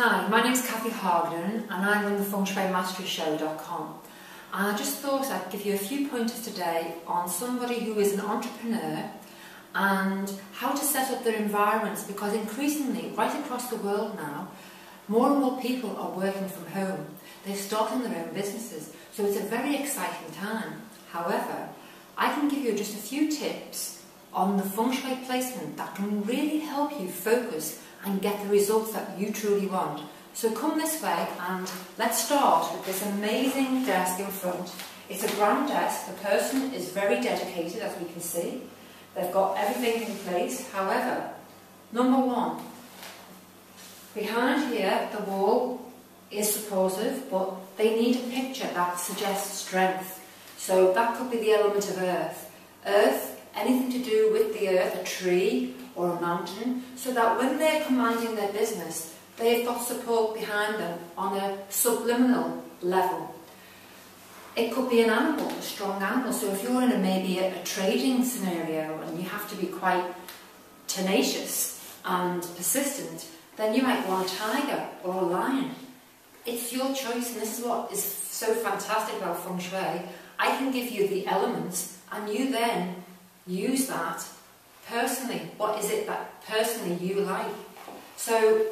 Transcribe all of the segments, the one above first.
Hi, my name's Kathy Harden and I run the FengShuiMasteryShow.com. I just thought I'd give you a few pointers today on somebody who is an entrepreneur and how to set up their environments, because increasingly, right across the world now, more and more people are working from home. They're starting their own businesses, so it's a very exciting time. However, I can give you just a few tips on the feng shui placement that can really help you focus and get the results that you truly want. So come this way and let's start with this amazing desk in front. It's a grand desk. The person is very dedicated, as we can see. They've got everything in place. However, number one, behind here the wall is supportive, but they need a picture that suggests strength. So that could be the element of earth. Earth, anything to do with the earth, a tree or a mountain, so that when they're commanding their business, they've got support behind them on a subliminal level. It could be an animal, a strong animal. So if you're in maybe a trading scenario and you have to be quite tenacious and persistent, then you might want a tiger or a lion. It's your choice, and this is what is so fantastic about feng shui. I can give you the elements and you then use that personally. What is it that personally you like? So,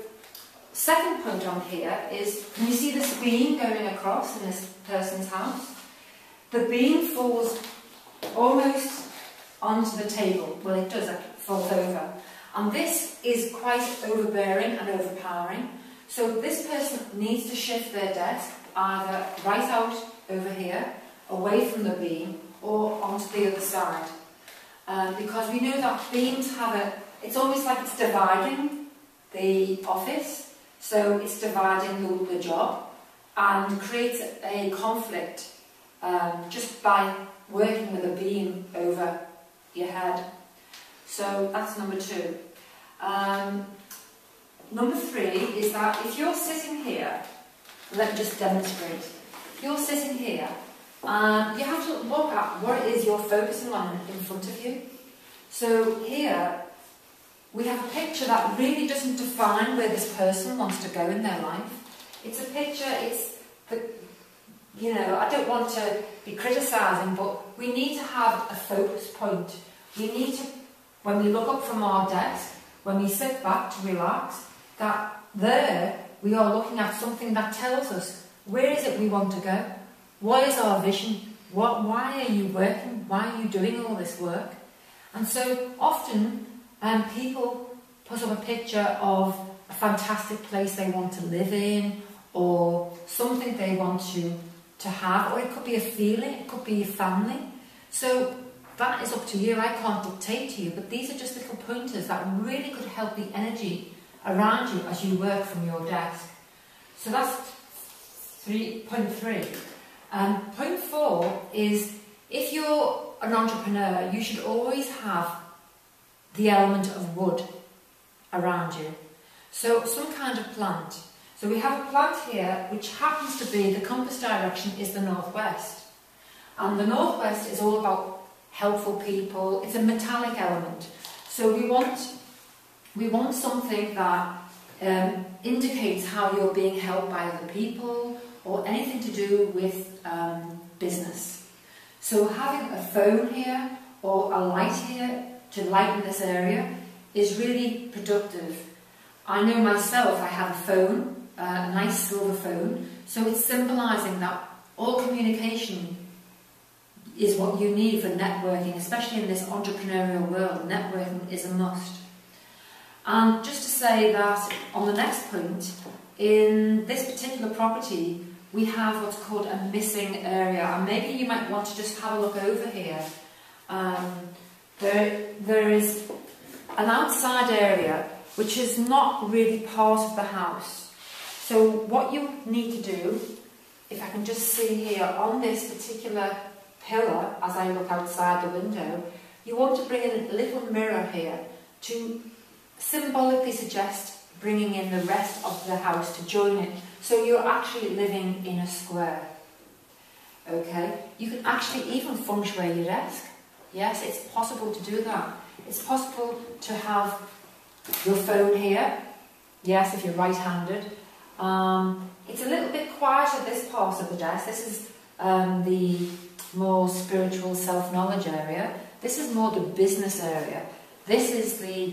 second point on here is, can you see this beam going across in this person's house? The beam falls almost onto the table. Well, it does, it falls over. And this is quite overbearing and overpowering. So this person needs to shift their desk either right out over here, away from the beam, or onto the other side. Because we know that beams have it's almost like it's dividing the office, so it's dividing the job, and creates a conflict just by working with a beam over your head. So that's number two. Number three is that if you're sitting here, let me just demonstrate. If you're sitting here, you have to look at what it is you're focusing on in front of you. So here we have a picture that really doesn't define where this person wants to go in their life. It's a picture, I don't want to be criticising, but we need to have a focus point. We need to, when we look up from our desk, when we sit back to relax, that there we are looking at something that tells us where is it we want to go. What is our vision? Why are you working? Why are you doing all this work? And so often people put up a picture of a fantastic place they want to live in, or something they want to have, or it could be a feeling, it could be a family. So that is up to you. I can't dictate to you, but these are just little pointers that really could help the energy around you as you work from your desk. So that's point three. Point four is, if you're an entrepreneur, you should always have the element of wood around you. So some kind of plant. So we have a plant here which happens to be, the compass direction is the northwest. And the northwest is all about helpful people. It's a metallic element. So we want something that indicates how you're being helped by other people, or anything to do with business. So having a phone here or a light here to lighten this area is really productive. I know myself, I have a phone, a nice silver phone, so it's symbolising that all communication is what you need for networking, especially in this entrepreneurial world. Networking is a must. And just to say that on the next point, in this particular property, we have what's called a missing area, and maybe you might want to just have a look over here. There is an outside area which is not really part of the house. So what you need to do, if I can just see here on this particular pillar as I look outside the window, you want to bring in a little mirror here to symbolically suggest bringing in the rest of the house to join it. So you're actually living in a square. Okay? You can actually even feng shui your desk. Yes, it's possible to do that. It's possible to have your phone here. Yes, if you're right-handed. It's a little bit quieter this part of the desk. This is the more spiritual self-knowledge area. This is more the business area. This is the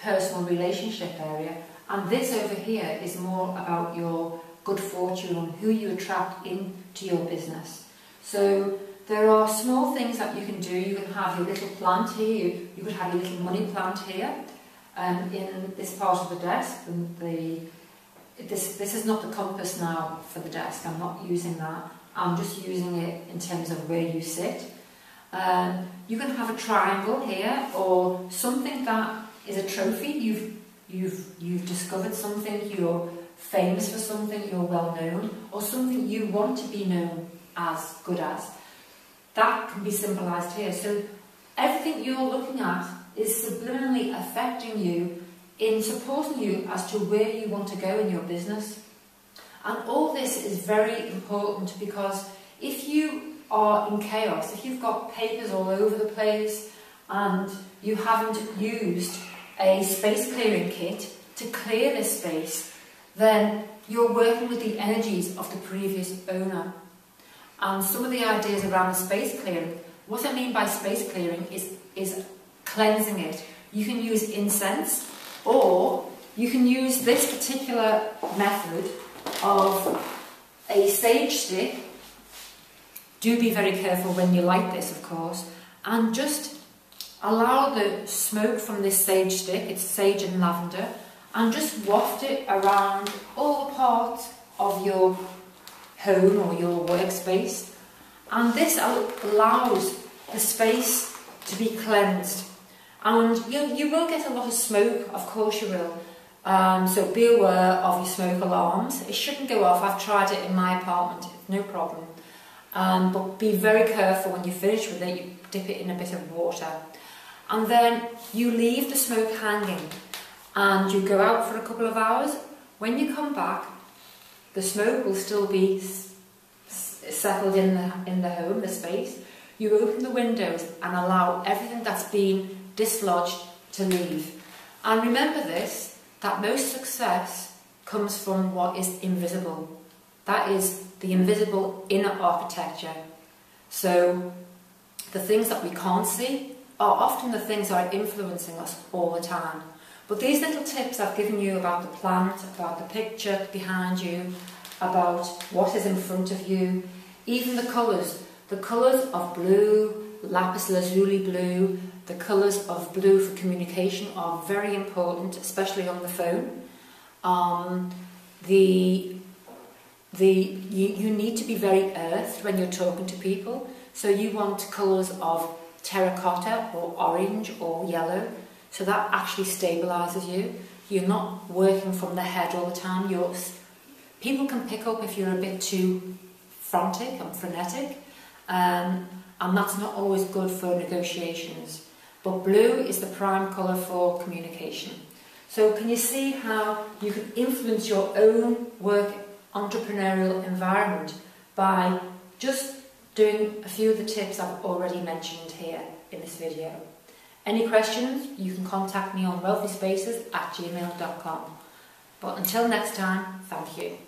personal relationship area. And this over here is more about your good fortune and who you attract into your business. So there are small things that you can do. You can have your little plant here. You could have your little money plant here in this part of the desk. This is not the compass now for the desk. I'm not using that. I'm just using it in terms of where you sit. You can have a triangle here, or something that is a trophy. You've discovered something. You're famous for something. You're well known, or something you want to be known as, good as. That can be symbolised here. So everything you're looking at is subliminally affecting you in supporting you as to where you want to go in your business. And all this is very important, because if you are in chaos, if you've got papers all over the place and you haven't used a space clearing kit to clear this space, then you're working with the energies of the previous owner. And some of the ideas around the space clearing, what I mean by space clearing is cleansing it. You can use incense, or you can use this particular method of a sage stick. Do be very careful when you light this, of course, and just allow the smoke from this sage stick, it's sage and lavender, and just waft it around all the parts of your home or your workspace. And this allows the space to be cleansed. And you will get a lot of smoke, of course you will. So be aware of your smoke alarms. It shouldn't go off. I've tried it in my apartment, no problem. But be very careful when you finish with it. You dip it in a bit of water. And then you leave the smoke hanging and you go out for a couple of hours. When you come back, the smoke will still be settled in the home, the space. You open the windows and allow everything that's been dislodged to leave. And remember this, that most success comes from what is invisible. That is the invisible inner architecture. So the things that we can't see are often the things that are influencing us all the time. But these little tips I've given you about the plant, about the picture behind you, about what is in front of you, even the colours of blue, lapis lazuli blue, the colours of blue for communication are very important, especially on the phone. You need to be very earthed when you're talking to people, so you want colours of terracotta or orange or yellow, so that actually stabilises you. You're not working from the head all the time. People can pick up if you're a bit too frantic and frenetic, and that's not always good for negotiations. But blue is the prime colour for communication. So can you see how you can influence your own work entrepreneurial environment by just doing a few of the tips I've already mentioned here in this video? Any questions, you can contact me on wealthyspaces@gmail.com. But until next time, thank you.